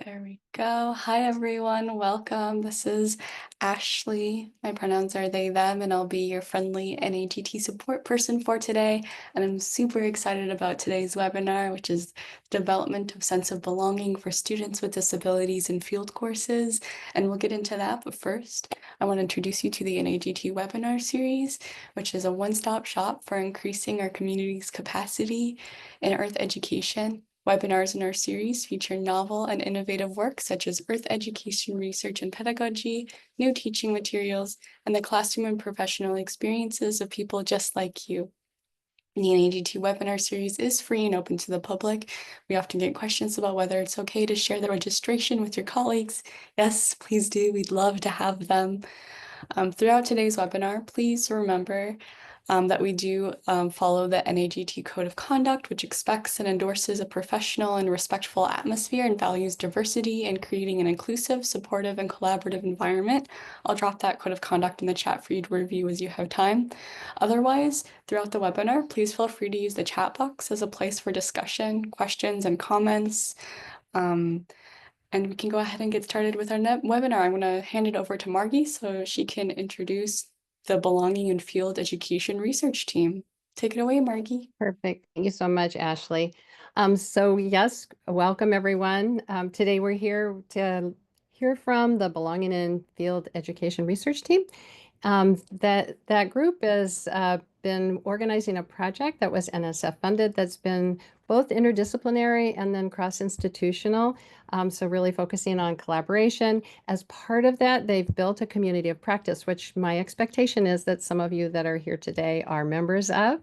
There we go. Hi, everyone. Welcome. This is Ashley. My pronouns are they, them, and I'll be your friendly NAGT support person for today. And I'm super excited about today's webinar, which is Development of Sense of Belonging for Students with Disabilities in Field Courses. And we'll get into that. But first, I want to introduce you to the NAGT webinar series, which is a one-stop shop for increasing our community's capacity in Earth education. Webinars in our series feature novel and innovative work such as Earth education research and pedagogy, new teaching materials, and the classroom and professional experiences of people just like you. The NAGT webinar series is free and open to the public. We often get questions about whether it's okay to share the registration with your colleagues. Yes, please do. We'd love to have them. Throughout today's webinar, please remember that we do follow the NAGT Code of Conduct, which expects and endorses a professional and respectful atmosphere and values diversity and creating an inclusive, supportive, and collaborative environment. I'll drop that Code of Conduct in the chat for you to review as you have time. Otherwise, throughout the webinar, please feel free to use the chat box as a place for discussion, questions, and comments. And we can go ahead and get started with our webinar. I'm going to hand it over to Margie so she can introduce the Belonging in Field Education Research Team. Take it away, Margie. Perfect. Thank you so much, Ashley. So yes, welcome everyone. Today we're here to hear from the Belonging in Field Education Research Team. That group has been organizing a project that was NSF funded that's been both interdisciplinary and then cross-institutional. So really focusing on collaboration. As part of that, they've built a community of practice, which my expectation is that some of you that are here today are members of.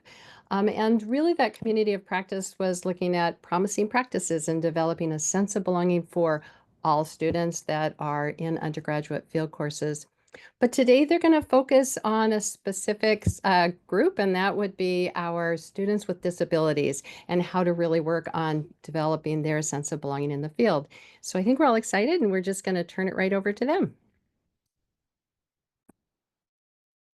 And really that community of practice was looking at promising practices and developing a sense of belonging for all students that are in undergraduate field courses. But today they're going to focus on a specific group, and that would be our students with disabilities and how to really work on developing their sense of belonging in the field. So I think we're all excited, and we're just going to turn it right over to them.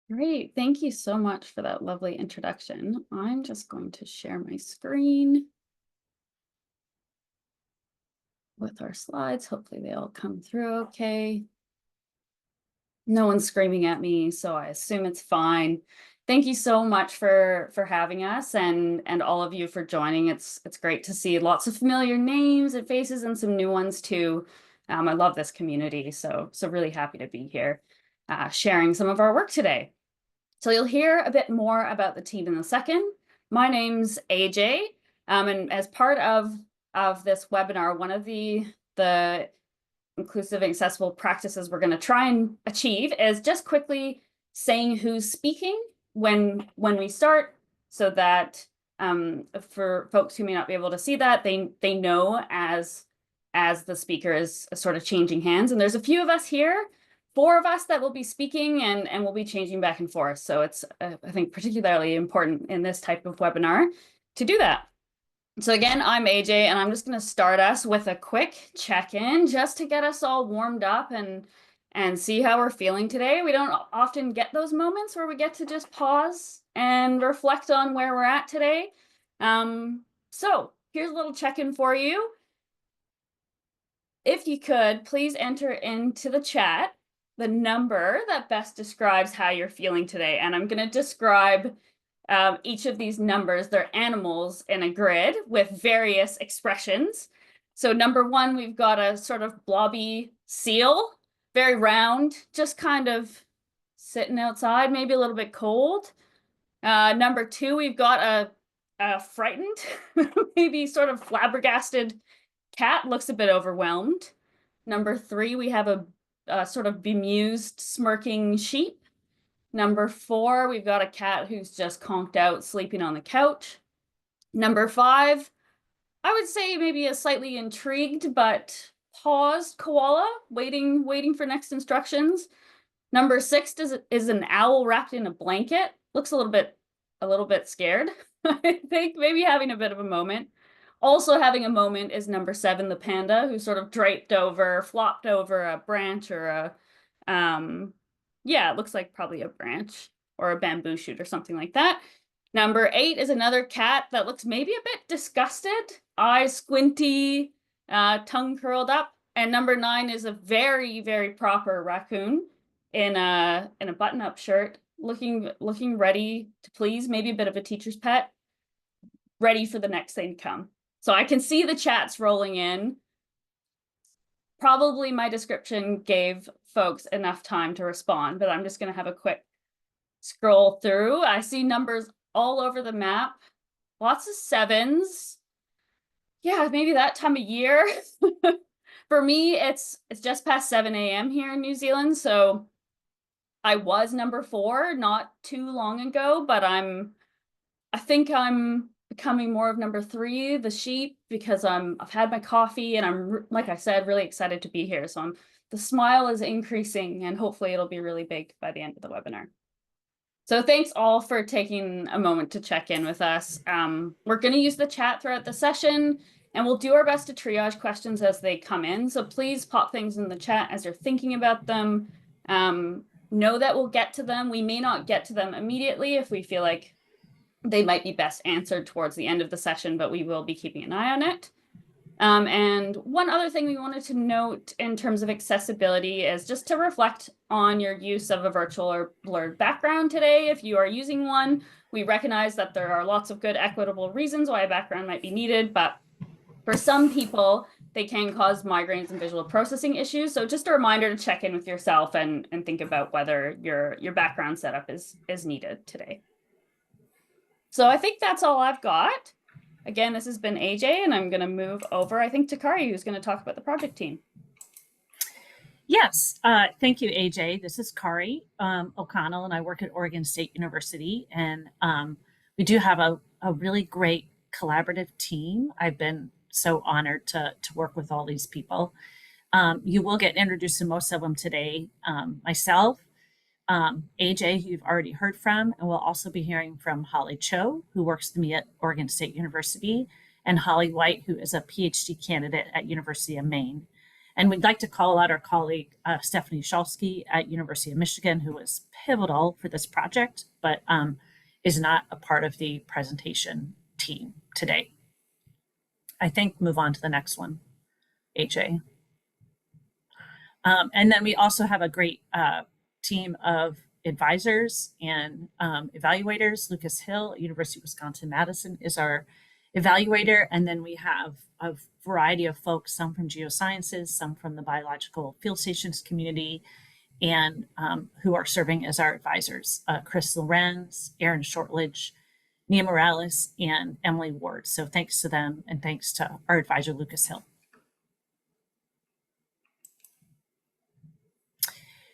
Great. Thank you so much for that lovely introduction. I'm just going to share my screen with our slides. Hopefully they all come through okay. No one's screaming at me, so I assume it's fine. Thank you so much for having us and all of you for joining. It's great to see lots of familiar names and faces and some new ones too. I love this community, so really happy to be here sharing some of our work today. So you'll hear a bit more about the team in a second. My name's AJ, and as part of this webinar, one of the inclusive and accessible practices we're going to try and achieve is just quickly saying who's speaking when we start, so that for folks who may not be able to see that, they know as the speaker is sort of changing hands. And there's a few of us here, 4 of us that will be speaking, and we'll be changing back and forth. So it's I think particularly important in this type of webinar to do that. So again, I'm AJ, and I'm just going to start us with a quick check-in just to get us all warmed up and see how we're feeling today. We don't often get those moments where we get to just pause and reflect on where we're at today. So here's a little check-in for you. If you could, please enter into the chat the number that best describes how you're feeling today. And I'm going to describe each of these numbers. They're animals in a grid with various expressions. So number 1, we've got a sort of blobby seal, very round, just kind of sitting outside, maybe a little bit cold. Number 2, we've got a frightened, maybe sort of flabbergasted cat, looks a bit overwhelmed. Number 3, we have a sort of bemused, smirking sheep. Number 4, we've got a cat who's just conked out, sleeping on the couch. Number 5, I would say maybe a slightly intrigued but paused koala, waiting for next instructions. Number 6 is an owl wrapped in a blanket. Looks a little bit scared. I think maybe having a bit of a moment. Also having a moment is number 7, the panda, who sort of flopped over a branch or a yeah, it looks like probably a branch or a bamboo shoot or something like that. Number 8 is another cat that looks maybe a bit disgusted, eyes squinty, tongue curled up. And number 9 is a very, very proper raccoon in a button-up shirt, looking ready to please, maybe a bit of a teacher's pet, ready for the next thing to come. So I can see the chats rolling in. Probably my description gave folks enough time to respond, but I'm just going to have a quick scroll through. I see numbers all over the map. Lots of 7s. Yeah, maybe that time of year. For me, it's just past 7 a.m. here in New Zealand, so I was number 4 not too long ago, but I think I'm becoming more of number 3, the sheep, because I've had my coffee and I'm, like I said, really excited to be here. So the smile is increasing and hopefully it'll be really big by the end of the webinar. So thanks all for taking a moment to check in with us. We're going to use the chat throughout the session, and we'll do our best to triage questions as they come in. So please pop things in the chat as you're thinking about them. Know that we'll get to them. We may not get to them immediately if we feel like they might be best answered towards the end of the session, but we will be keeping an eye on it. And one other thing we wanted to note in terms of accessibility is just to reflect on your use of a virtual or blurred background today. If you are using one, we recognize that there are lots of good equitable reasons why a background might be needed, but for some people, they can cause migraines and visual processing issues. So just a reminder to check in with yourself and think about whether your background setup is needed today. So I think that's all I've got. Again, this has been AJ, and I'm going to move over, I think, to Kari, who's going to talk about the project team. Yes, thank you, AJ. This is Kari O'Connell, and I work at Oregon State University. And we do have a really great collaborative team. I've been so honored to work with all these people. You will get introduced to most of them today. Myself, AJ, who you've already heard from, and we'll also be hearing from Holly Cho, who works with me at Oregon State University, and Holly White, who is a PhD candidate at University of Maine. And we'd like to call out our colleague, Stephanie Schalsky at University of Michigan, who was pivotal for this project, but is not a part of the presentation team today. I think move on to the next one, AJ. And then we also have a great team of advisors and evaluators. Lucas Hill at University of Wisconsin-Madison is our evaluator. And then we have a variety of folks, some from geosciences, some from the biological field stations community, and who are serving as our advisors. Chris Lorenz, Aaron Shortledge, Nia Morales, and Emily Ward. So thanks to them, and thanks to our advisor, Lucas Hill.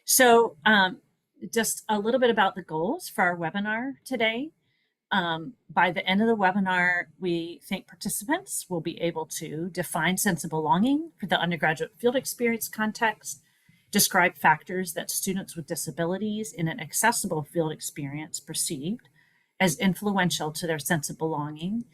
So just a little bit about the goals for our webinar today. By the end of the webinar, we think participants will be able to define sense of belonging for the undergraduate field experience context, describe factors that students with disabilities in an accessible field experience perceived as influential to their sense of belonging,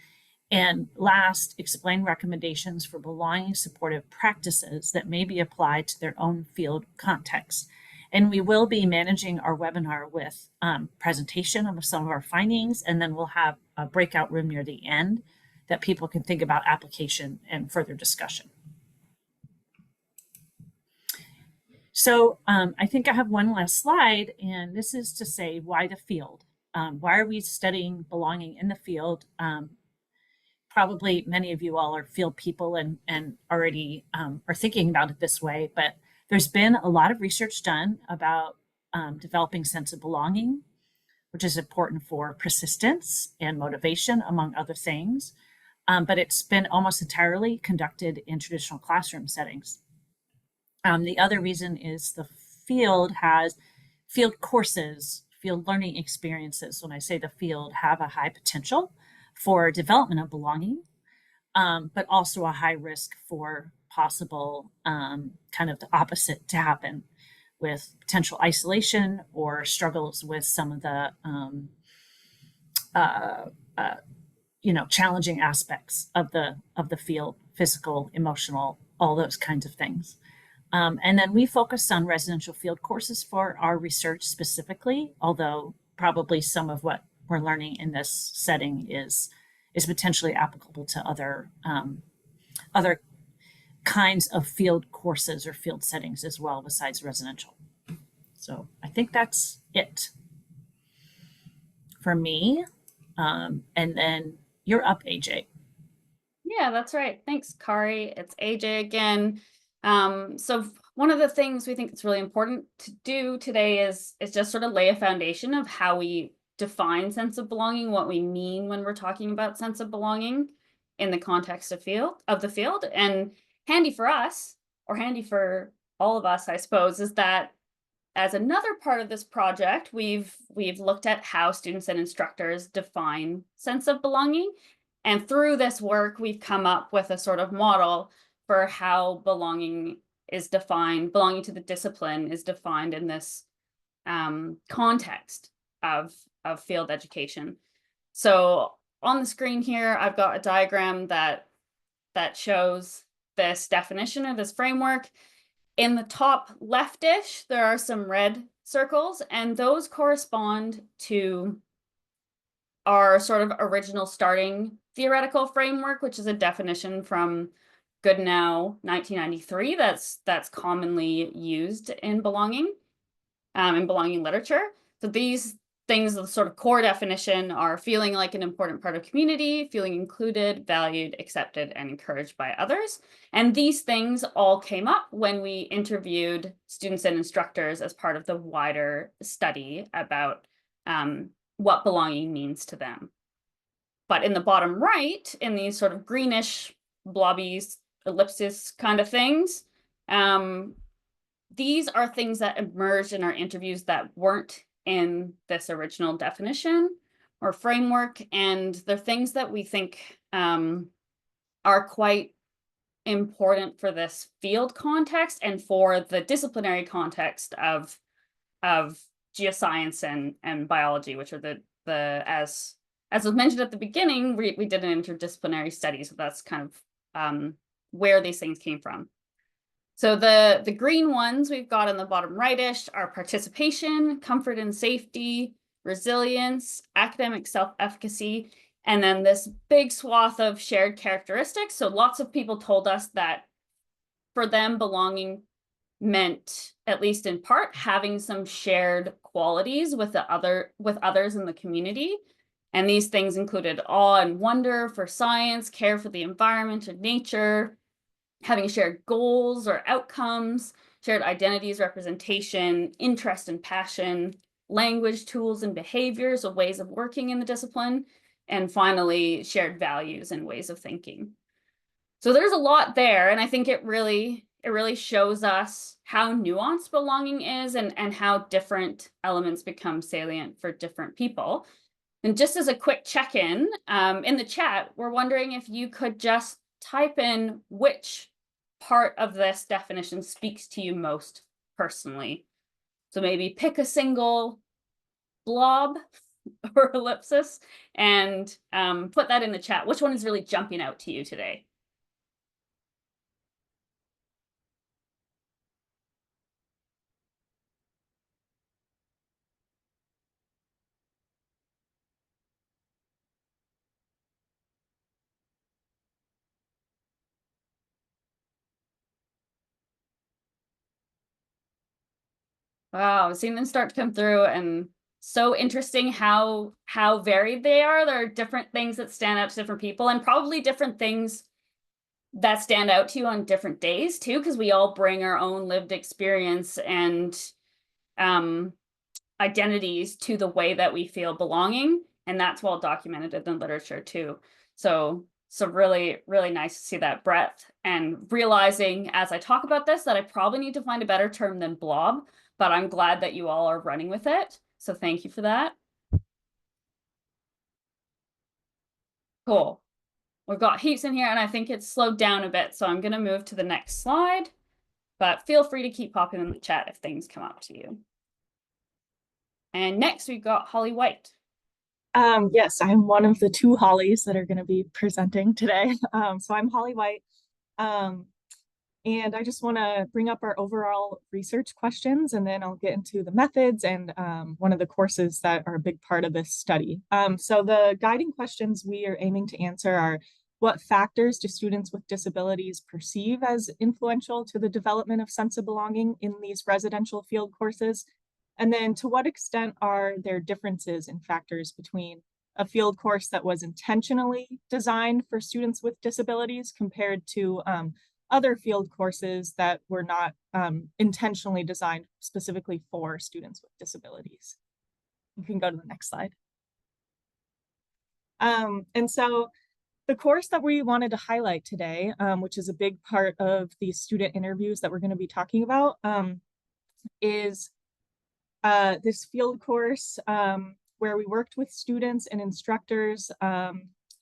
and last, explain recommendations for belonging supportive practices that may be applied to their own field context. And we will be managing our webinar with presentation of some of our findings, and then we'll have a breakout room near the end that people can think about application and further discussion. So I think I have one last slide, and this is to say why the field. Why are we studying belonging in the field? Probably many of you all are field people and already are thinking about it this way, but there's been a lot of research done about developing sense of belonging, which is important for persistence and motivation, among other things. But it's been almost entirely conducted in traditional classroom settings. The other reason is the field has field courses, field learning experiences. When I say the field, have a high potential for development of belonging, but also a high risk for possible kind of the opposite to happen, with potential isolation or struggles with some of the challenging aspects of the field, physical, emotional, all those kinds of things. And then we focused on residential field courses for our research specifically, although probably some of what we're learning in this setting is potentially applicable to other kinds of field courses or field settings as well besides residential. So I think that's it for me. And then you're up, AJ. Yeah, that's right. Thanks, Kari. It's AJ again. So one of the things we think it's really important to do today is just sort of lay a foundation of how we define sense of belonging, what we mean when we're talking about sense of belonging in the context of the field. And handy for us, or handy for all of us, I suppose, is that as another part of this project, we've looked at how students and instructors define sense of belonging. And through this work, we've come up with a sort of model for how belonging is defined, belonging to the discipline is defined in this context of field education. So on the screen here, I've got a diagram that shows this definition of this framework. In the top leftish, there are some red circles, and those correspond to our sort of original starting theoretical framework, which is a definition from Goodenow 1993 that's commonly used in belonging literature. So these things, the sort of core definition, are feeling like an important part of community, feeling included, valued, accepted, and encouraged by others. And these things all came up when we interviewed students and instructors as part of the wider study about what belonging means to them. But in the bottom right, in these sort of greenish blobby ellipsis kind of things, these are things that emerged in our interviews that weren't in this original definition or framework, and they're things that we think are quite important for this field context and for the disciplinary context of geoscience and biology, which are the as was mentioned at the beginning, we did an interdisciplinary study, so that's kind of where these things came from. So the green ones we've got in the bottom rightish are participation, comfort and safety, resilience, academic self-efficacy, and then this big swath of shared characteristics. So lots of people told us that for them, belonging meant, at least in part, having some shared qualities with others in the community. And these things included awe and wonder for science, care for the environment or nature, having shared goals or outcomes, shared identities, representation, interest and passion, language, tools and behaviors of ways of working in the discipline, and finally, shared values and ways of thinking. So there's a lot there, and I think it really shows us how nuanced belonging is and how different elements become salient for different people. And just as a quick check-in, in the chat, we're wondering if you could just type in which part of this definition speaks to you most personally. So maybe pick a single blob or ellipsis and put that in the chat. Which one is really jumping out to you today? Wow, I've seen them start to come through, and so interesting how varied they are. There are different things that stand out to different people, and probably different things that stand out to you on different days too, because we all bring our own lived experience and identities to the way that we feel belonging, and that's well documented in the literature too. So really, really nice to see that breadth, and realizing as I talk about this that I probably need to find a better term than blob, but I'm glad that you all are running with it. So thank you for that. Cool. We've got heaps in here, and I think it's slowed down a bit, so I'm going to move to the next slide, but feel free to keep popping in the chat if things come up to you. And next we've got Holly White. Yes, I'm one of the two Hollies that are going to be presenting today. So I'm Holly White, and I just want to bring up our overall research questions, and then I'll get into the methods and one of the courses that are a big part of this study. So the guiding questions we are aiming to answer are, what factors do students with disabilities perceive as influential to the development of sense of belonging in these residential field courses? And then to what extent are there differences in factors between a field course that was intentionally designed for students with disabilities compared to other field courses that were not intentionally designed specifically for students with disabilities? You can go to the next slide. And so the course that we wanted to highlight today, which is a big part of the student interviews that we're going to be talking about, is this field course where we worked with students and instructors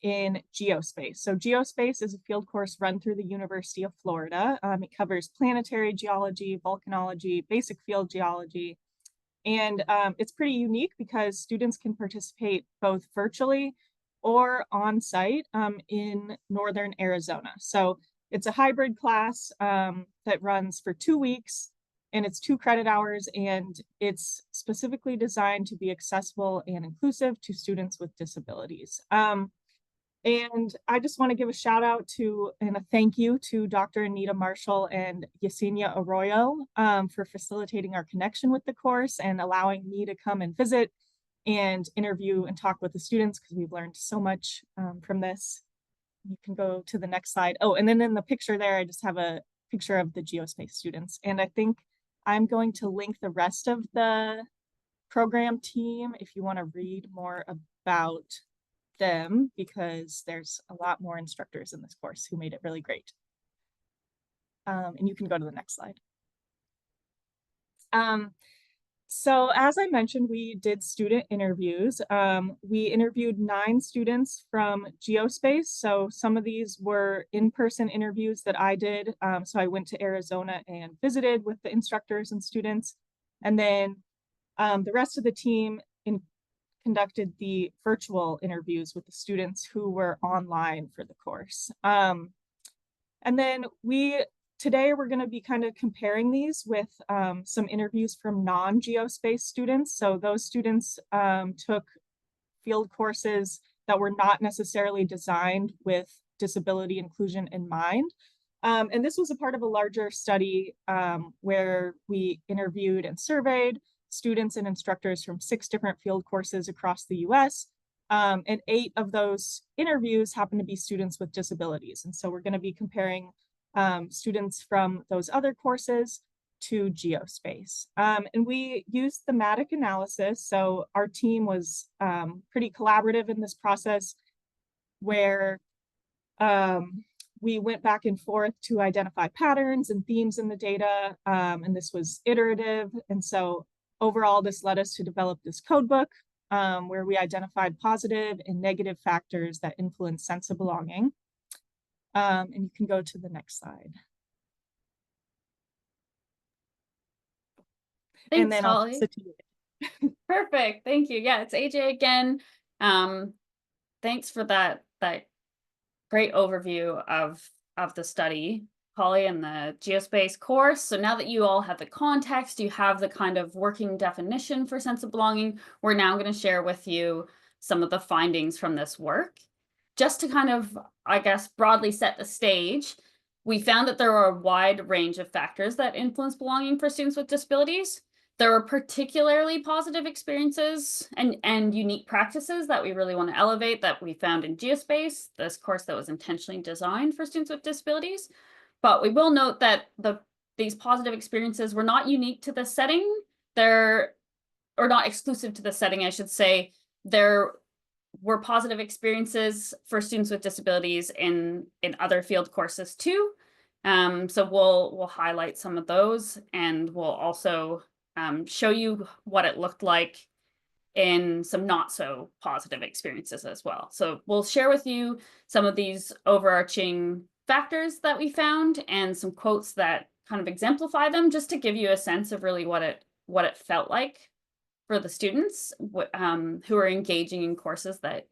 in GeoSPACE. So GeoSPACE is a field course run through the University of Florida. It covers planetary geology, volcanology, basic field geology, and it's pretty unique because students can participate both virtually or on site in Northern Arizona. So it's a hybrid class that runs for 2 weeks, and it's 2 credit hours, and it's specifically designed to be accessible and inclusive to students with disabilities. And I just want to give a shout out to and a thank you to Dr. Anita Marshall and Yesenia Arroyo for facilitating our connection with the course and allowing me to come and visit and interview and talk with the students, because we've learned so much from this. You can go to the next slide. Oh, and then in the picture there, I just have a picture of the GeoSPACE students. And I think I'm going to link the rest of the program team if you want to read more about them, because there's a lot more instructors in this course who made it really great. And you can go to the next slide. So as I mentioned, we did student interviews. We interviewed 9 students from GeoSPACE. So some of these were in-person interviews that I did. So I went to Arizona and visited with the instructors and students. And then the rest of the team conducted the virtual interviews with the students who were online for the course. And then today we're going to be kind of comparing these with some interviews from non-GeoSPACE students. So those students took field courses that were not necessarily designed with disability inclusion in mind. And this was a part of a larger study where we interviewed and surveyed students and instructors from 6 different field courses across the US. And 8 of those interviews happen to be students with disabilities. And so we're going to be comparing students from those other courses to GeoSPACE. And we used thematic analysis. So our team was pretty collaborative in this process, where we went back and forth to identify patterns and themes in the data. And this was iterative. And so overall, this led us to develop this codebook where we identified positive and negative factors that influence sense of belonging. And you can go to the next slide. Thanks, and then Holly. I'll pass it to you. Perfect. Thank you. Yeah, it's AJ again. Thanks for that great overview of the study, Holly, and the GeoSPACE course. So now that you all have the context, you have the kind of working definition for sense of belonging, we're now going to share with you some of the findings from this work. Just to kind of, I guess, broadly set the stage, we found that there are a wide range of factors that influence belonging for students with disabilities. There were particularly positive experiences and unique practices that we really want to elevate that we found in GeoSPACE, this course that was intentionally designed for students with disabilities. But we will note that these positive experiences were not unique to the setting. Or not exclusive to the setting, I should say. There were positive experiences for students with disabilities in other field courses too. So we'll highlight some of those, and we'll also show you what it looked like in some not so positive experiences as well. So we'll share with you some of these overarching factors that we found and some quotes that kind of exemplify them, just to give you a sense of really what it felt like for the students who are engaging in courses that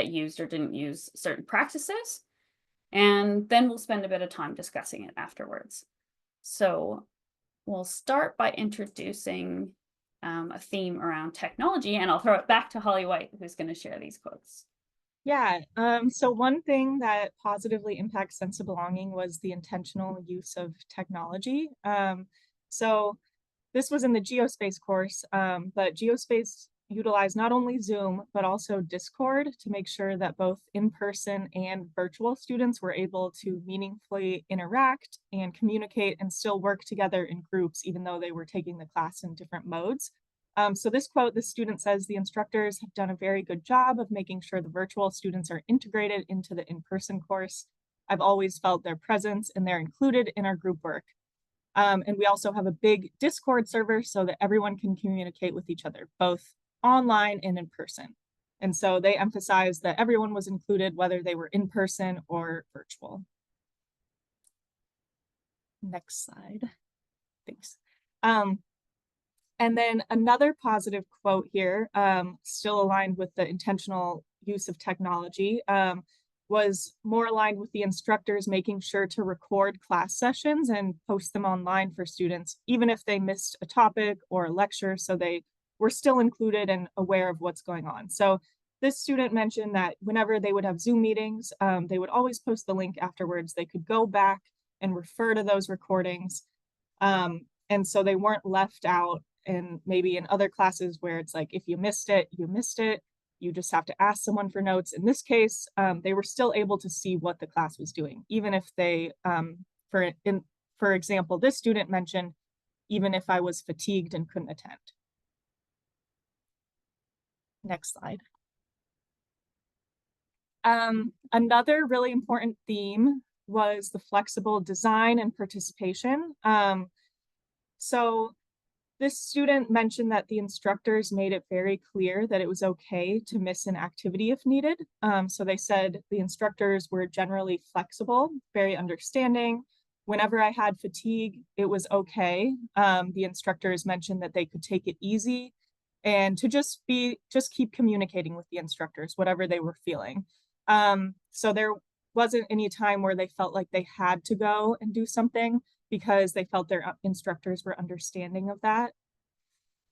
used or didn't use certain practices. And then we'll spend a bit of time discussing it afterwards. So we'll start by introducing a theme around technology, and I'll throw it back to Holly White, who's going to share these quotes. Yeah, so one thing that positively impacts sense of belonging was the intentional use of technology. So this was in the GeoSPACE course, but GeoSPACE utilized not only Zoom, but also Discord to make sure that both in-person and virtual students were able to meaningfully interact and communicate and still work together in groups, even though they were taking the class in different modes. So this quote, the student says, the instructors have done a very good job of making sure the virtual students are integrated into the in-person course. I've always felt their presence and they're included in our group work. And we also have a big Discord server so that everyone can communicate with each other, both online and in person. And so they emphasized that everyone was included, whether they were in person or virtual. Next slide. Thanks. And then another positive quote here, still aligned with the intentional use of technology, was more aligned with the instructors making sure to record class sessions and post them online for students, even if they missed a topic or a lecture, so they were still included and aware of what's going on. So this student mentioned that whenever they would have Zoom meetings, they would always post the link afterwards. They could go back and refer to those recordings. And so they weren't left out. And maybe in other classes where it's like, if you missed it, you missed it. You just have to ask someone for notes. In this case, they were still able to see what the class was doing, even if they, for example, this student mentioned, even if I was fatigued and couldn't attend. Next slide. Another really important theme was the flexible design and participation. So this student mentioned that the instructors made it very clear that it was okay to miss an activity if needed. So they said the instructors were generally flexible, very understanding. Whenever I had fatigue, it was okay. The instructors mentioned that they could take it easy and to just keep communicating with the instructors, whatever they were feeling. So there wasn't any time where they felt like they had to go and do something because they felt their instructors were understanding of that.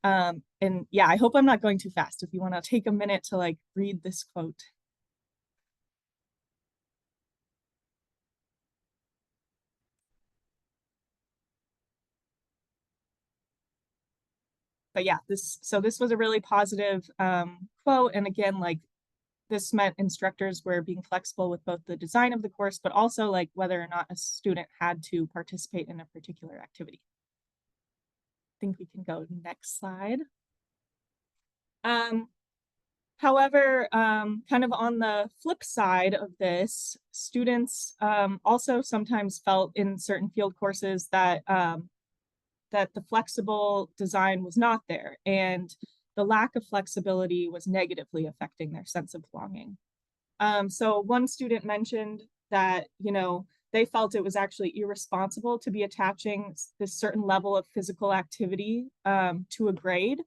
And yeah, I hope I'm not going too fast. If you want to take a minute to like read this quote. But yeah, this was a really positive quote. And again, like this meant instructors were being flexible with both the design of the course, but also like whether or not a student had to participate in a particular activity. I think we can go next slide. However, kind of on the flip side of this, students also sometimes felt in certain field courses that that the flexible design was not there, and the lack of flexibility was negatively affecting their sense of belonging. So one student mentioned that, you know, they felt it was actually irresponsible to be attaching this certain level of physical activity to a grade.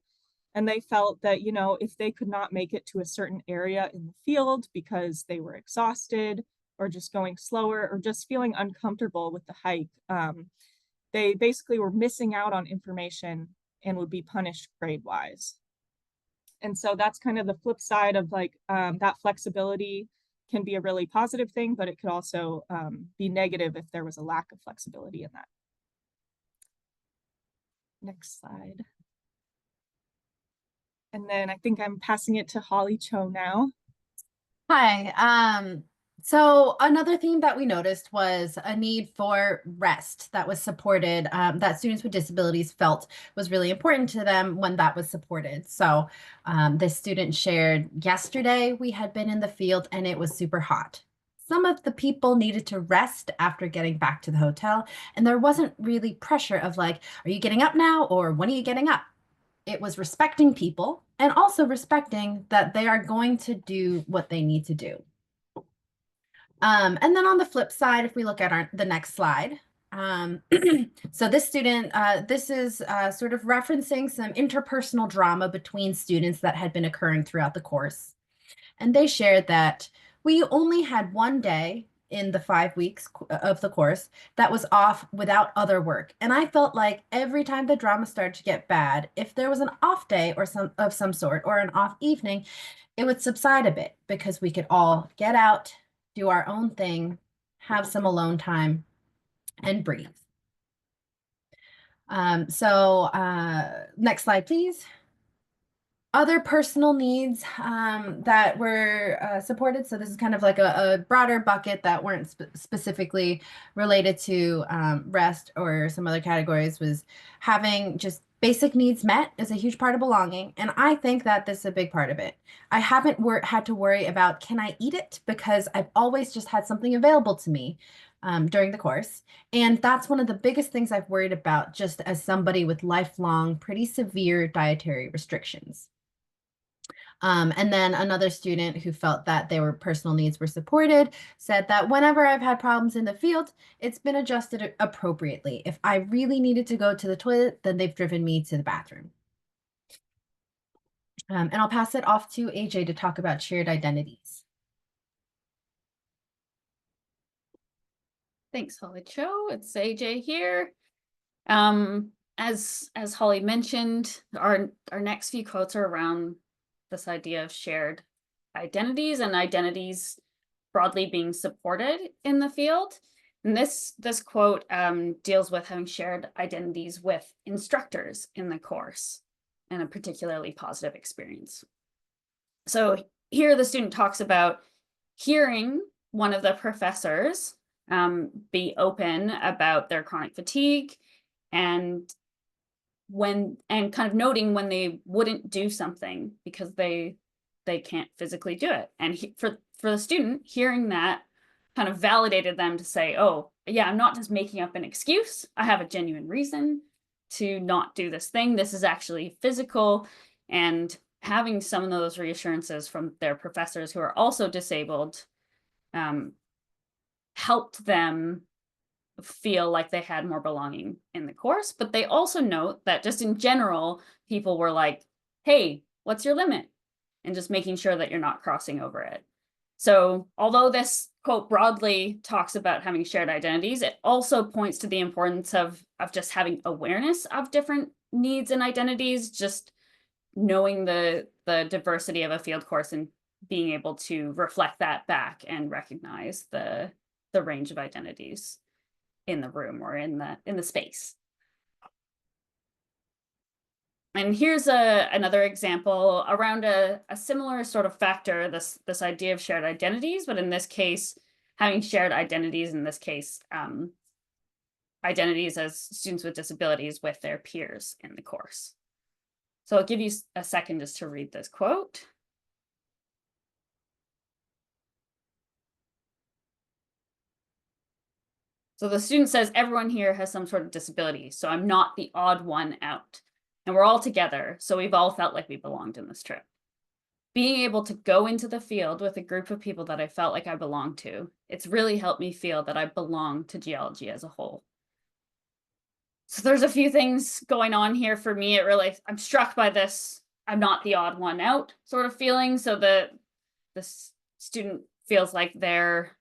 And they felt that, you know, if they could not make it to a certain area in the field because they were exhausted or just going slower or just feeling uncomfortable with the hike, they basically were missing out on information and would be punished grade-wise. And so that's kind of the flip side of like that flexibility can be a really positive thing, but it could also be negative if there was a lack of flexibility in that. Next slide. And then I think I'm passing it to Holly Cho now. Hi. So another theme that we noticed was a need for rest that was supported, that students with disabilities felt was really important to them when that was supported. So this student shared, yesterday we had been in the field and it was super hot. Some of the people needed to rest after getting back to the hotel, and there wasn't really pressure of like, are you getting up now or when are you getting up? It was respecting people and also respecting that they are going to do what they need to do. And then on the flip side, if we look at the next slide, so this student, this is sort of referencing some interpersonal drama between students that had been occurring throughout the course. And they shared that we only had one day in the 5 weeks of the course that was off without other work. And I felt like every time the drama started to get bad, if there was an off day or some sort or an off evening, it would subside a bit because we could all get out, do our own thing, have some alone time, and breathe. Next slide, please. Other personal needs that were supported. So this is kind of like a broader bucket that weren't specifically related to rest or some other categories, was having just basic needs met is a huge part of belonging. And I think that this is a big part of it. I haven't had to worry about, can I eat it? Because I've always just had something available to me during the course. And that's one of the biggest things I've worried about, just as somebody with lifelong, pretty severe dietary restrictions. And then another student who felt that their personal needs were supported said that whenever I've had problems in the field, it's been adjusted appropriately. If I really needed to go to the toilet, then they've driven me to the bathroom. And I'll pass it off to AJ to talk about shared identities. Thanks, Holly Cho. It's AJ here. As Holly mentioned, our next few quotes are around this idea of shared identities and identities broadly being supported in the field. And this quote deals with having shared identities with instructors in the course and a particularly positive experience. So here the student talks about hearing one of the professors be open about their chronic fatigue and kind of noting when they wouldn't do something because they can't physically do it. And for the student, hearing that kind of validated them to say, oh yeah, I'm not just making up an excuse. I have a genuine reason to not do this thing. This is actually physical. And having some of those reassurances from their professors who are also disabled helped them feel like they had more belonging in the course. But they also note that just in general, people were like, hey, what's your limit? And just making sure that you're not crossing over it. So although this quote broadly talks about having shared identities, it also points to the importance of just having awareness of different needs and identities, just knowing the diversity of a field course and being able to reflect that back and recognize the range of identities in the room or in the space. And here's another example around a similar sort of factor, this idea of shared identities, but in this case, having shared identities, in this case, identities as students with disabilities with their peers in the course. So I'll give you a second just to read this quote. So the student says, everyone here has some sort of disability, so I'm not the odd one out. And we're all together, so we've all felt like we belonged in this trip. Being able to go into the field with a group of people that I felt like I belonged to, it's really helped me feel that I belong to geology as a whole. So there's a few things going on here for me. I'm struck by this, I'm not the odd one out sort of feeling. So the student feels like they're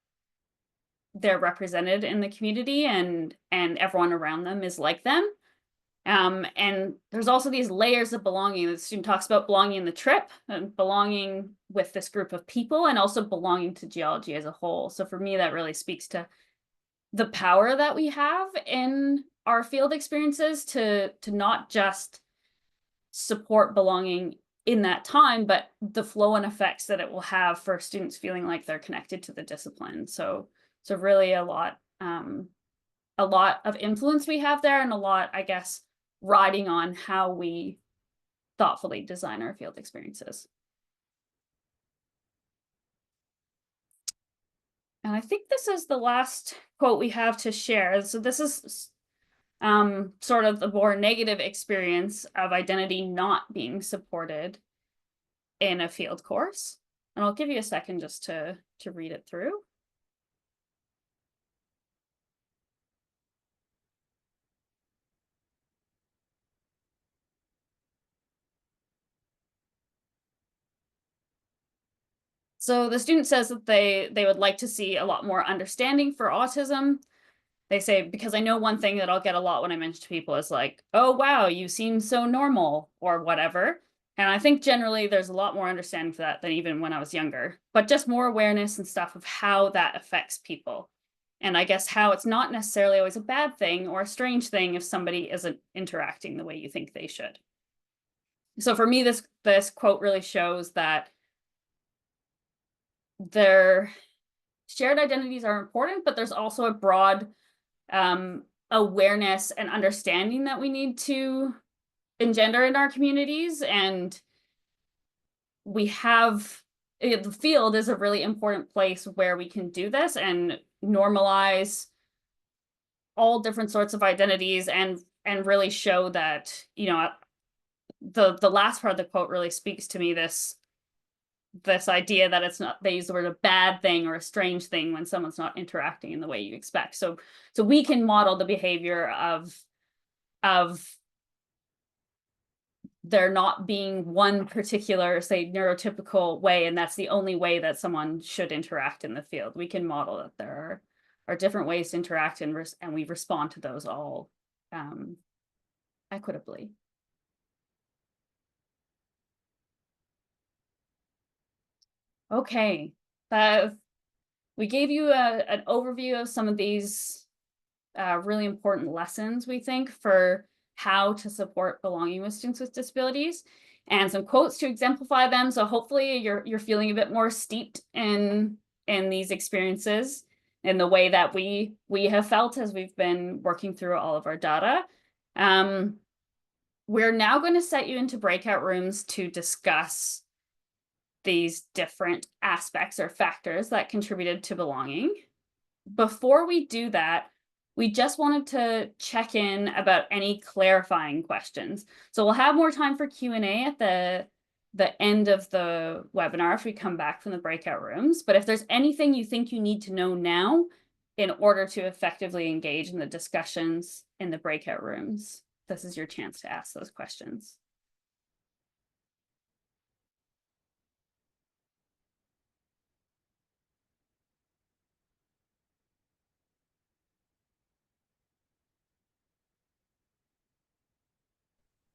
represented in the community and everyone around them is like them. And there's also these layers of belonging. The student talks about belonging in the trip and belonging with this group of people and also belonging to geology as a whole. So for me, that really speaks to the power that we have in our field experiences to not just support belonging in that time, but the flow and effects that it will have for students feeling like they're connected to the discipline. So really a lot of influence we have there, and a lot, I guess, riding on how we thoughtfully design our field experiences. And I think this is the last quote we have to share. So this is sort of the more negative experience of identity not being supported in a field course. And I'll give you a second just to read it through. So the student says that they would like to see a lot more understanding for autism. They say, because I know one thing that I'll get a lot when I mention to people is like, oh, wow, you seem so normal or whatever. And I think generally there's a lot more understanding for that than even when I was younger, but just more awareness and stuff of how that affects people. And I guess how it's not necessarily always a bad thing or a strange thing if somebody isn't interacting the way you think they should. So for me, this quote really shows that their shared identities are important, but there's also a broad awareness and understanding that we need to engender in our communities. And we have, the field is a really important place where we can do this and normalize all different sorts of identities and really show that, you know, the last part of the quote really speaks to me, this idea that it's not, they use the word a bad thing or a strange thing when someone's not interacting in the way you expect. So we can model the behavior of there not being one particular, say, neurotypical way, and that's the only way that someone should interact in the field. We can model that there are different ways to interact, and we respond to those all equitably. Okay, we gave you an overview of some of these really important lessons, we think, for how to support belonging with students with disabilities, and some quotes to exemplify them. So hopefully you're feeling a bit more steeped in these experiences in the way that we have felt as we've been working through all of our data. We're now going to set you into breakout rooms to discuss these different aspects or factors that contributed to belonging. Before we do that, we just wanted to check in about any clarifying questions. So we'll have more time for Q&A at the end of the webinar if we come back from the breakout rooms. But if there's anything you think you need to know now in order to effectively engage in the discussions in the breakout rooms, this is your chance to ask those questions.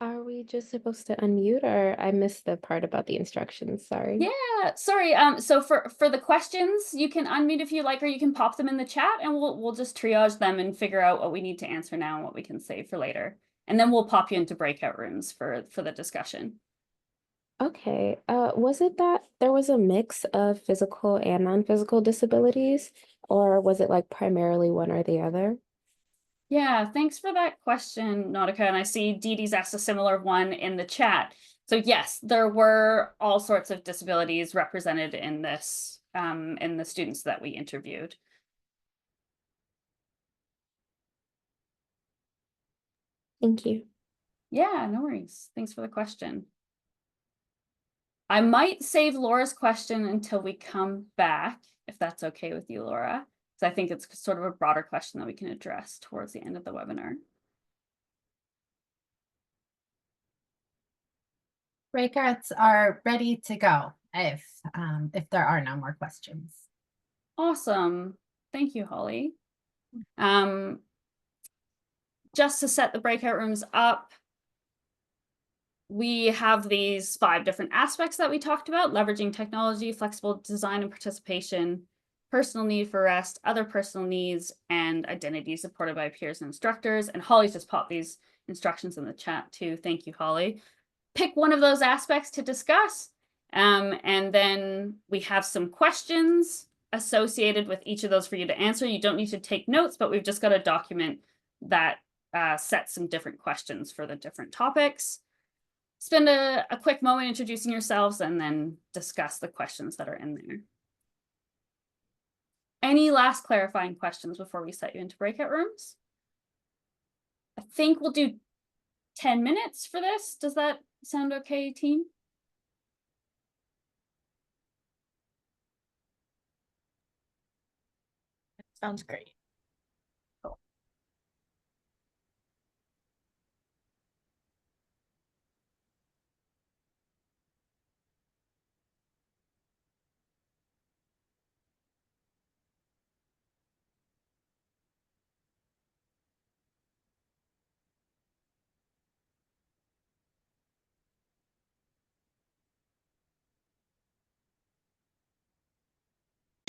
Are we just supposed to unmute, or I missed the part about the instructions? Sorry. Yeah, sorry. So for the questions, you can unmute if you like, or you can pop them in the chat, and we'll just triage them and figure out what we need to answer now and what we can save for later. And then we'll pop you into breakout rooms for the discussion. Okay. Was it that there was a mix of physical and non-physical disabilities, or was it like primarily one or the other? Yeah, thanks for that question, Nautica. And I see Dee Dee's asked a similar one in the chat. So yes, there were all sorts of disabilities represented in this, in the students that we interviewed. Thank you. Yeah, no worries. Thanks for the question. I might save Laura's question until we come back, if that's okay with you, Laura, because I think it's sort of a broader question that we can address towards the end of the webinar. Breakouts are ready to go if there are no more questions. Awesome. Thank you, Holly. Just to set the breakout rooms up, we have these 5 different aspects that we talked about: leveraging technology, flexible design and participation, personal need for rest, other personal needs, and identity supported by peers and instructors. And Holly's just popped these instructions in the chat too. Thank you, Holly. Pick one of those aspects to discuss. And then we have some questions associated with each of those for you to answer. You don't need to take notes, but we've just got a document that sets some different questions for the different topics. Spend a quick moment introducing yourselves and then discuss the questions that are in there. Any last clarifying questions before we set you into breakout rooms? I think we'll do 10 minutes for this. Does that sound okay, team? Sounds great.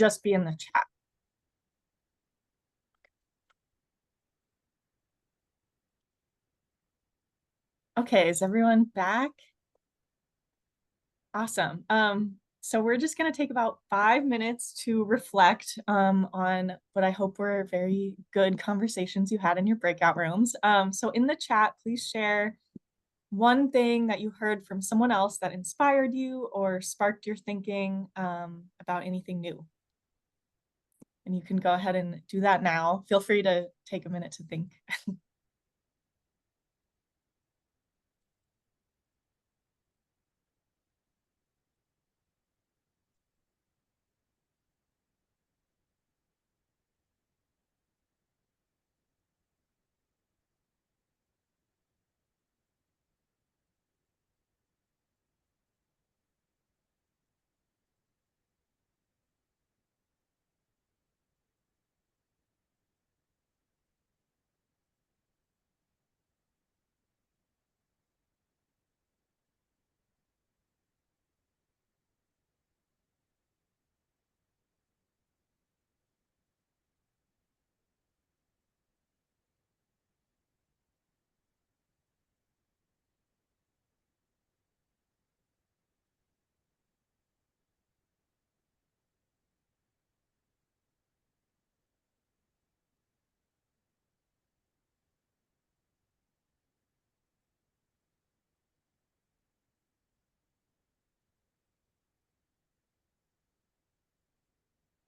just be in the chat. Okay, is everyone back? Awesome. So we're just going to take about 5 minutes to reflect on what I hope were very good conversations you had in your breakout rooms. So in the chat, please share one thing that you heard from someone else that inspired you or sparked your thinking about anything new. And you can go ahead and do that now. Feel free to take a minute to think.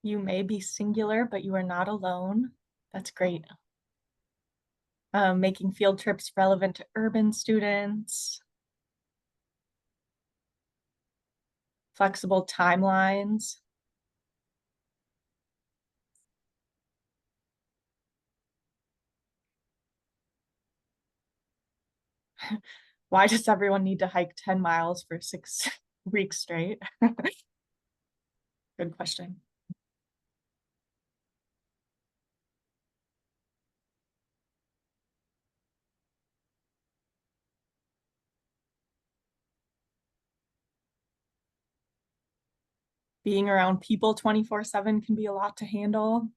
You may be singular, but you are not alone. That's great. Making field trips relevant to urban students. Flexible timelines. Why does everyone need to hike 10 miles for 6 weeks straight? Good question. Being around people 24/7 can be a lot to handle.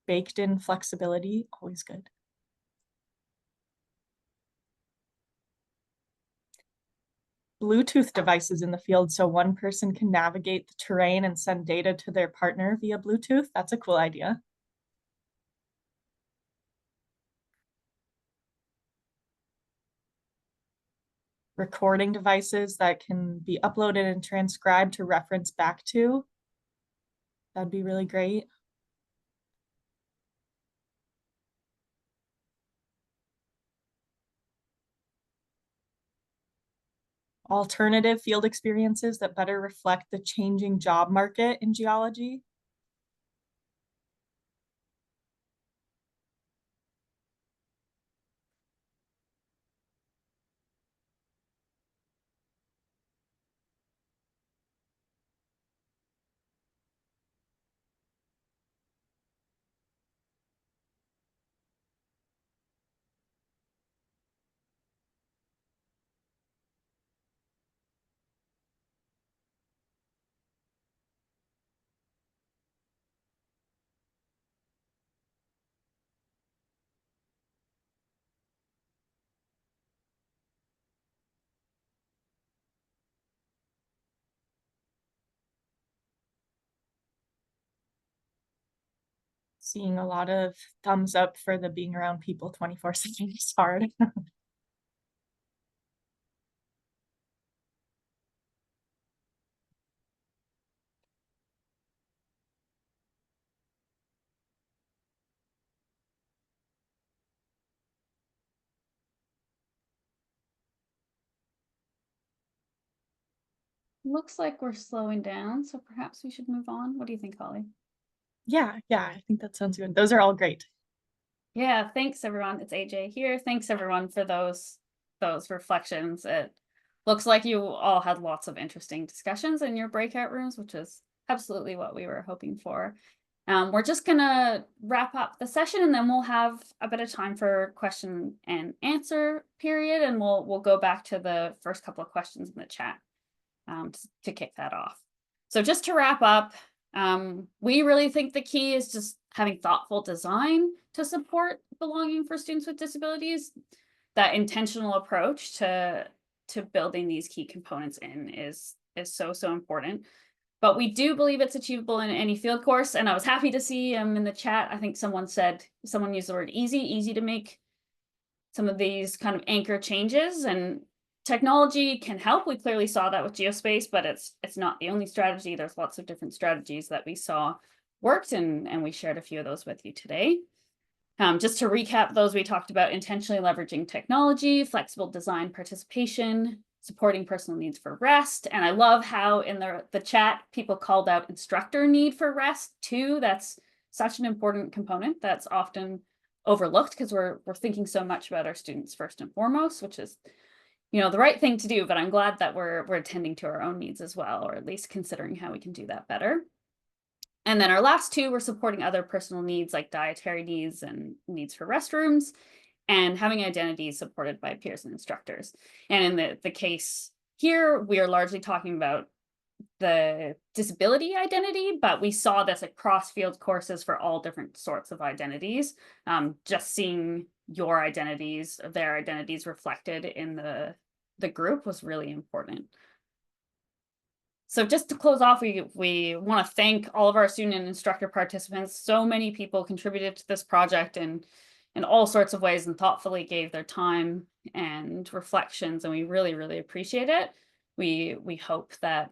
Baked in flexibility, always good. Bluetooth devices in the field so one person can navigate the terrain and send data to their partner via Bluetooth. That's a cool idea. Recording devices that can be uploaded and transcribed to reference back to. That'd be really great. Alternative field experiences that better reflect the changing job market in geology. Seeing a lot of thumbs up for the being around people 24/7 is hard. Looks like we're slowing down, so perhaps we should move on. What do you think, Holly? Yeah, I think that sounds good. Those are all great. Yeah, thanks everyone. It's AJ here. Thanks everyone for those reflections. It looks like you all had lots of interesting discussions in your breakout rooms, which is absolutely what we were hoping for. We're just gonna wrap up the session and then we'll have a bit of time for question and answer period, and we'll go back to the first couple of questions in the chat to kick that off. So just to wrap up, we really think the key is just having thoughtful design to support belonging for students with disabilities. That intentional approach to building these key components in is so important. But we do believe it's achievable in any field course. And I was happy to see in the chat, I think someone used the word easy to make some of these kind of anchor changes, and technology can help. We clearly saw that with GeoSPACE, but it's not the only strategy. There's lots of different strategies that we saw worked, and we shared a few of those with you today. Just to recap those, we talked about intentionally leveraging technology, flexible design participation, supporting personal needs for rest. And I love how in the chat, people called out instructor need for rest too. That's such an important component that's often overlooked because we're thinking so much about our students first and foremost, which is, you know, the right thing to do. But I'm glad that we're attending to our own needs as well, or at least considering how we can do that better. And then our last two were supporting other personal needs like dietary needs and needs for restrooms, and having identities supported by peers and instructors. And in the case here, we are largely talking about the disability identity, but we saw this across field courses for all different sorts of identities. Just seeing your identities, their identities reflected in the group was really important. So just to close off, we want to thank all of our student and instructor participants. So many people contributed to this project in all sorts of ways and thoughtfully gave their time and reflections, and we really appreciate it. We hope that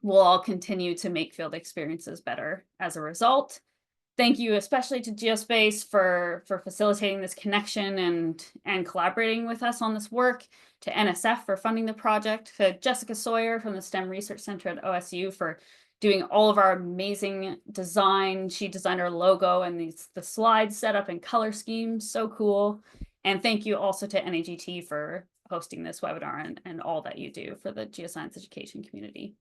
we'll all continue to make field experiences better as a result. Thank you especially to GeoSPACE for facilitating this connection and collaborating with us on this work, to NSF for funding the project, to Jessica Sawyer from the STEM Research Center at OSU for doing all of our amazing design. She designed our logo and the slide setup and color scheme, so cool. And thank you also to NAGT for hosting this webinar and all that you do for the geoscience education community.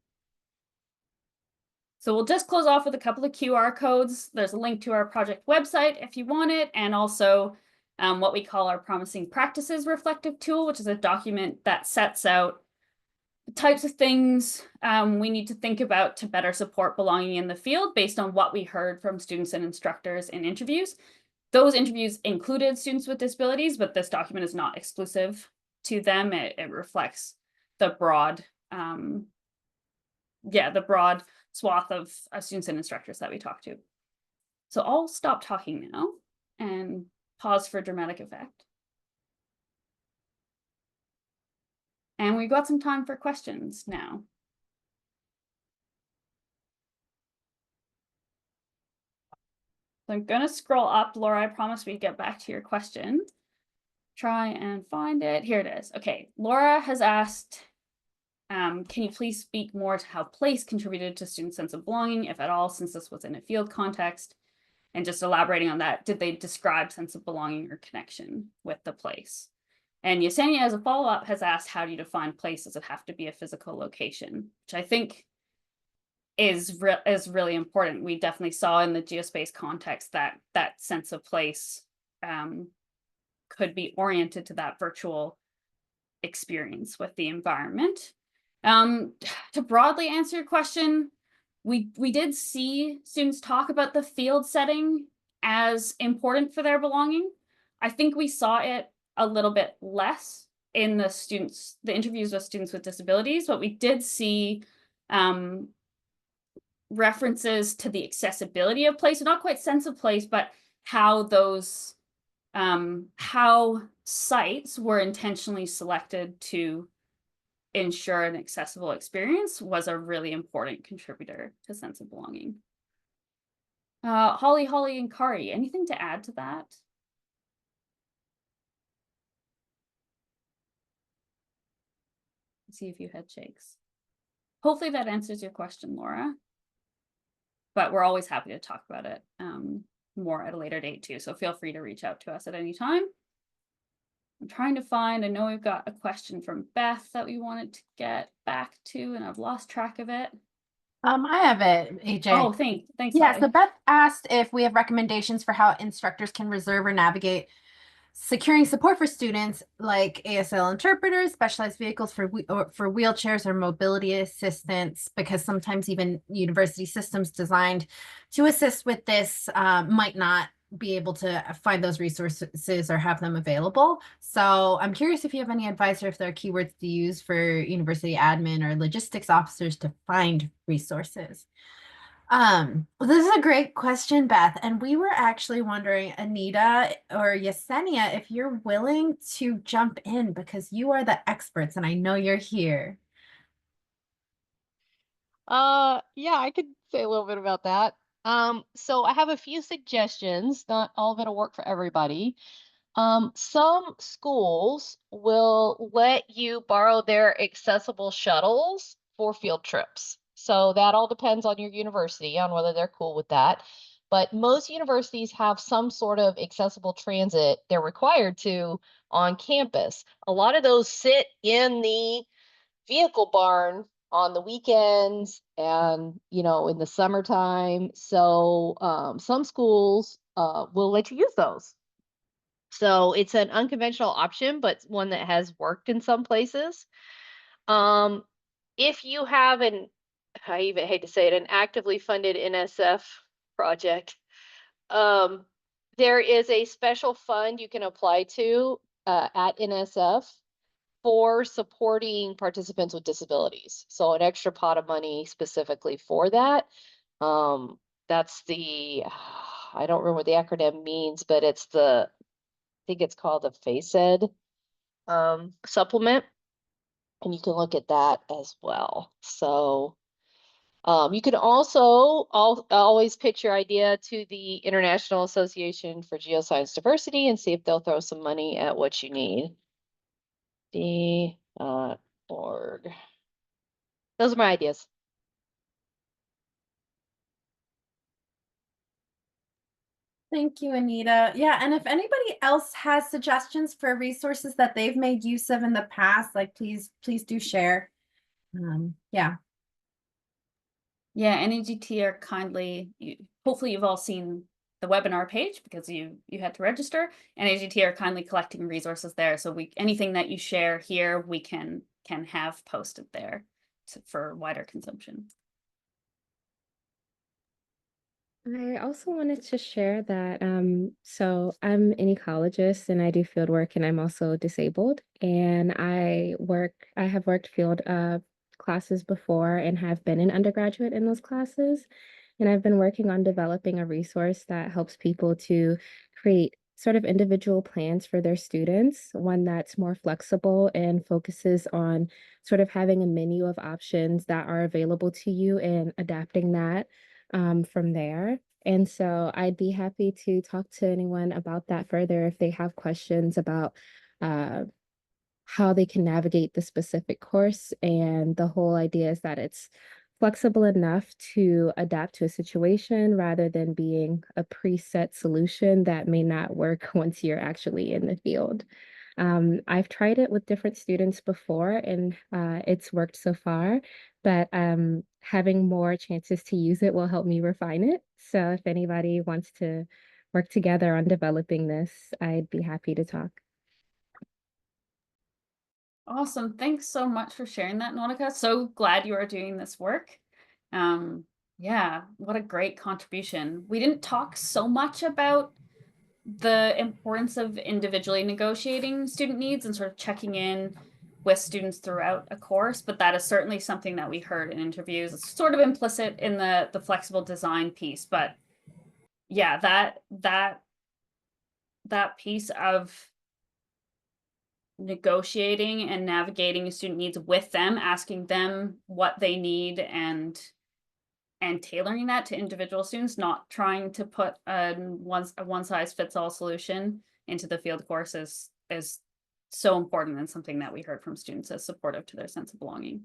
So we'll just close off with a couple of QR codes. There's a link to our project website if you want it, and also what we call our Promising Practices Reflective Tool, which is a document that sets out the types of things we need to think about to better support belonging in the field based on what we heard from students and instructors in interviews. Those interviews included students with disabilities, but this document is not exclusive to them. It reflects the broad, the broad swath of students and instructors that we talk to. So I'll stop talking now and pause for dramatic effect. And we've got some time for questions now. So I'm going to scroll up. Laura, I promise we'd get back to your question. Try and find it. Here it is. Okay, Laura has asked, can you please speak more to how place contributed to student sense of belonging, if at all, since this was in a field context? And just elaborating on that, did they describe sense of belonging or connection with the place? And Yesenia, as a follow-up, has asked, how do you define place? Does it have to be a physical location? Which I think is really important. We definitely saw in the GeoSPACE context that that sense of place could be oriented to that virtual experience with the environment. To broadly answer your question, we did see students talk about the field setting as important for their belonging. I think we saw it a little bit less in the interviews with students with disabilities, but we did see references to the accessibility of place, not quite sense of place, but how those how sites were intentionally selected to ensure an accessible experience was a really important contributor to sense of belonging. Holly, and Kari, anything to add to that? Let's see a few head shakes. Hopefully that answers your question, Laura. But we're always happy to talk about it more at a later date too. So feel free to reach out to us at any time. I'm trying to find, I know we've got a question from Beth that we wanted to get back to, and I've lost track of it. I have it, AJ. Oh, thanks. Yeah, Holly. so Beth asked if we have recommendations for how instructors can reserve or navigate securing support for students like ASL interpreters, specialized vehicles for for wheelchairs or mobility assistance, because sometimes even university systems designed to assist with this might not be able to find those resources or have them available. So I'm curious if you have any advice or if there are keywords to use for university admin or logistics officers to find resources. This is a great question, Beth. And we were actually wondering, Anita or Yesenia, if you're willing to jump in because you are the experts and I know you're here. Yeah, I could say a little bit about that. So I have a few suggestions. Not all of it'll work for everybody. Some schools will let you borrow their accessible shuttles for field trips. So that all depends on your university on whether they're cool with that. But most universities have some sort of accessible transit they're required to on campus. A lot of those sit in the vehicle barn on the weekends and in the summertime. So some schools will let you use those. So it's an unconventional option, but one that has worked in some places. Um, if you have I even hate to say it, an actively funded NSF project, um, there is a special fund you can apply to at NSF for supporting participants with disabilities. So an extra pot of money specifically for that. That's I don't remember what the acronym means, but I think it's called the FACED supplement. And you can look at that as well. So you can also always pitch your idea to the International Association for Geoscience Diversity and see if they'll throw some money at what you need. D.org. Those are my ideas. Thank you, Anita. Yeah, and if anybody else has suggestions for resources that they've made use of in the past, like please do share. Yeah. Yeah, NAGT are hopefully you've all seen the webinar page because you had to register. NAGT are kindly collecting resources there. So anything that you share here, we can have posted there for wider consumption. I also wanted to share that so I'm an ecologist and I do field work and I'm also disabled and I have worked field classes before and have been an undergraduate in those classes. And I've been working on developing a resource that helps people to create sort of individual plans for their students, one that's more flexible and focuses on sort of having a menu of options that are available to you and adapting that from there. And so I'd be happy to talk to anyone about that further if they have questions about uh, how they can navigate the specific course. And the whole idea is that it's flexible enough to adapt to a situation rather than being a preset solution that may not work once you're actually in the field. I've tried it with different students before and it's worked so far, but having more chances to use it will help me refine it. So if anybody wants to work together on developing this, I'd be happy to talk. Awesome. Thanks so much for sharing that, Monica. So glad you are doing this work. Yeah, what a great contribution. We didn't talk so much about the importance of individually negotiating student needs and sort of checking in with students throughout a course, but that is certainly something that we heard in interviews. It's sort of implicit in the flexible design piece, but yeah, that piece of negotiating and navigating student needs with them, asking them what they need and tailoring that to individual students, not trying to put a one size fits all solution into the field course is so important and something that we heard from students as supportive to their sense of belonging.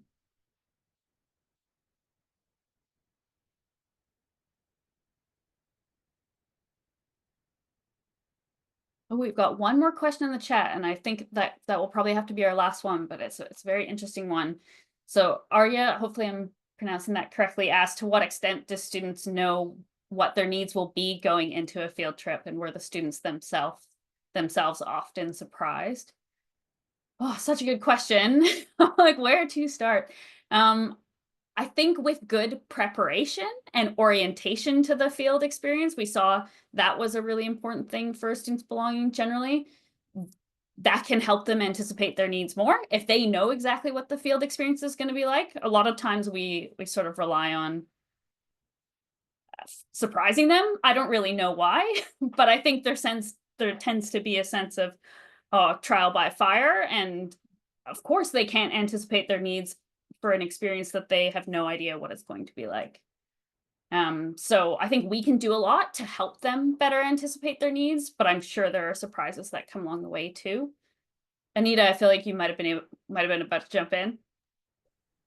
Oh, we've got one more question in the chat, and I think that will probably have to be our last one, but it's a very interesting one. So Arya, hopefully I'm pronouncing that correctly, asked to what extent do students know what their needs will be going into a field trip, and were the students themselves themselves often surprised? Oh, such a good question. Like, where to start? I think with good preparation and orientation to the field experience, we saw that was a really important thing for students belonging generally. That can help them anticipate their needs more if they know exactly what the field experience is going to be like. A lot of times we sort of rely on surprising them. I don't really know why, but I think there tends to be a sense of trial by fire, and of course they can't anticipate their needs for an experience that they have no idea what it's going to be like. So I think we can do a lot to help them better anticipate their needs, but I'm sure there are surprises that come along the way too. Anita, I feel like you might have been about to jump in.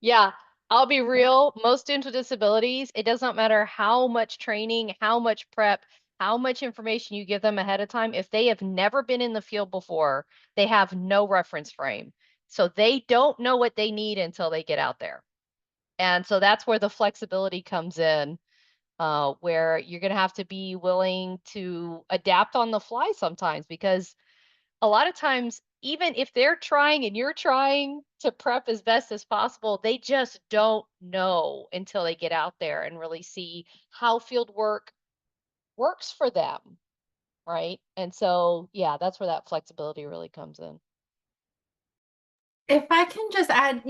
Yeah, I'll be real. Most students with disabilities, it does not matter how much training, how much prep, how much information you give them ahead of time. If they have never been in the field before, they have no reference frame. So they don't know what they need until they get out there. And so that's where the flexibility comes in, where you're going to have to be willing to adapt on the fly sometimes, because a lot of times, even if they're trying and you're trying to prep as best as possible, they just don't know until they get out there and really see how field work works for them, right? And so, yeah, that's where that flexibility really comes in. If I can just add,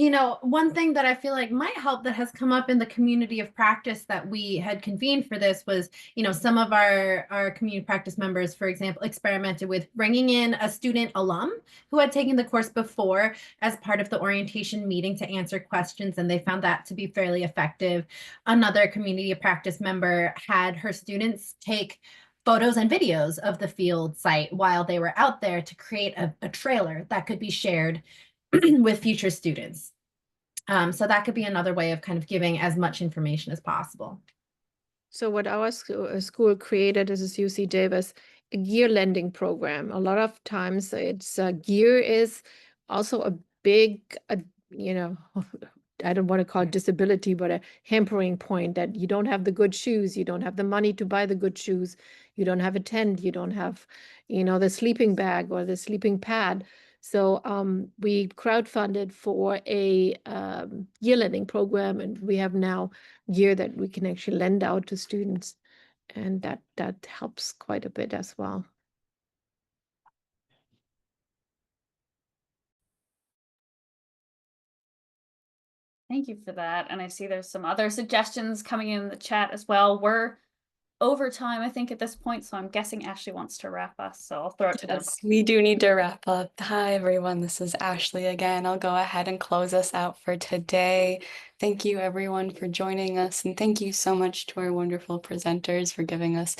one thing that I feel like might help that has come up in the community of practice that we had convened for this was, some of our community practice members, for example, experimented with bringing in a student alum who had taken the course before as part of the orientation meeting to answer questions, and they found that to be fairly effective. Another community of practice member had her students take photos and videos of the field site while they were out there to create a trailer that could be shared with future students. So that could be another way of kind of giving as much information as possible. So what our school created is UC Davis, a gear lending program. A lot of times it's gear is also a big, I don't want to call it disability, but a hampering point that you don't have the good shoes, you don't have the money to buy the good shoes, you don't have a tent, you don't have, the sleeping bag or the sleeping pad. So we crowdfunded for a year lending program, and we have now gear that we can actually lend out to students, and that helps quite a bit as well. Thank you for that. And I see there's some other suggestions coming in the chat as well. We're over time, I think, at this point, so I'm guessing Ashley wants to wrap us, so I'll throw it to them. Yes, we do need to wrap up. Hi, everyone. This is Ashley again. I'll go ahead and close us out for today. Thank you, everyone, for joining us. And thank you so much to our wonderful presenters for giving us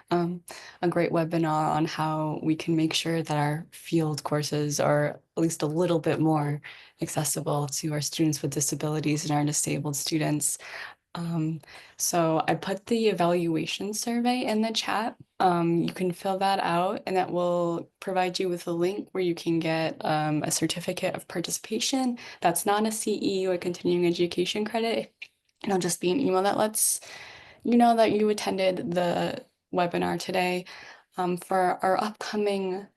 a great webinar on how we can make sure that our field courses are at least a little bit more accessible to our students with disabilities and our disabled students. So I put the evaluation survey in the chat. You can fill that out, and that will provide you with a link where you can get a certificate of participation. That's not a CE or continuing education credit. It'll just be an email that lets you know that you attended the webinar today. For our upcoming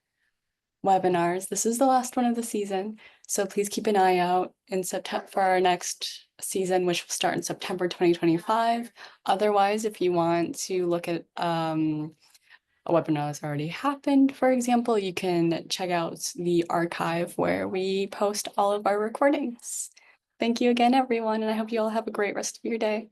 webinars, this is the last one of the season, so please keep an eye out in September for our next season, which will start in September 2025. Otherwise, if you want to look at a webinar that's already happened, for example, you can check out the archive where we post all of our recordings. Thank you again, everyone, and I hope you all have a great rest of your day.